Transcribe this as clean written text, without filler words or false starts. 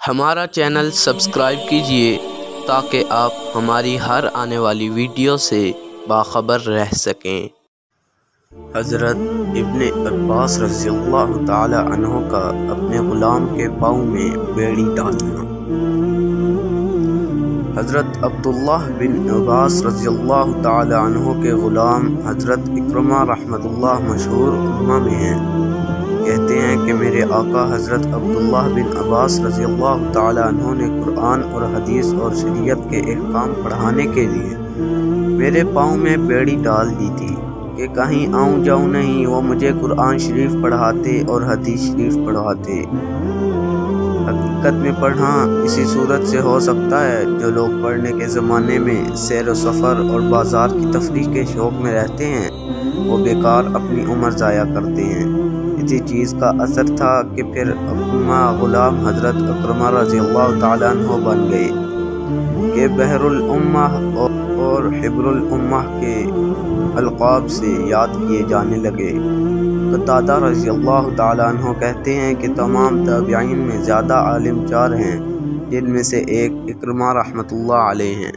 ہمارا channel subscribe کیجیے تاکہ آپ ہماری ہر آنے والی ویڈیو سے باخبر رہ سکیں۔ حضرت ابن عباس رضی اللہ تعالی عنہ کا اپنے غلام کے پاؤں میں بیڑی ڈالنا۔ حضرت عبداللہ بن عباس رضی اللہ تعالی عنہ کے غلام حضرت اکرمہ رحمۃ اللہ مشہور علماء میں ہیں۔ کہتے ہیں کہ میرے آقا حضرت عبداللہ بن عباس رضی اللہ تعالی عنہ نے قرآن اور حدیث اور شریعت کے احکام پڑھانے کے لیے میرے پاؤں میں بیڑی ڈال دی تھی کہ کہیں آؤں جاؤں نہیں۔ وہ مجھے قرآن شریف پڑھاتے اور حدیث شریف پڑھاتے۔ حقیقت میں پڑھنا اسی صورت سے ہو سکتا ہے جو لوگ پڑھنے کے زمانے میں سیر و سفر اور بازار کی تفریح کے شوق میں رہتے ہیں وہ بیکار اپنی عمر ضائع کرتے ہیں۔ اسی چیز کا اثر تھا کہ پھر اپنا غلام حضرت اکرمہ رضی اللہ تعالیٰ عنہ بن گئے کہ بحر الامہ اور حبر الامہ کے القاب سے یاد کیے جانے لگے۔ قتادہ رضی اللہ تعالیٰ عنہ کہتے ہیں کہ تمام تابعین میں زیادہ عالم 4 ہیں جن میں سے ایک اکرمہ رحمۃ اللہ علیہ ہیں۔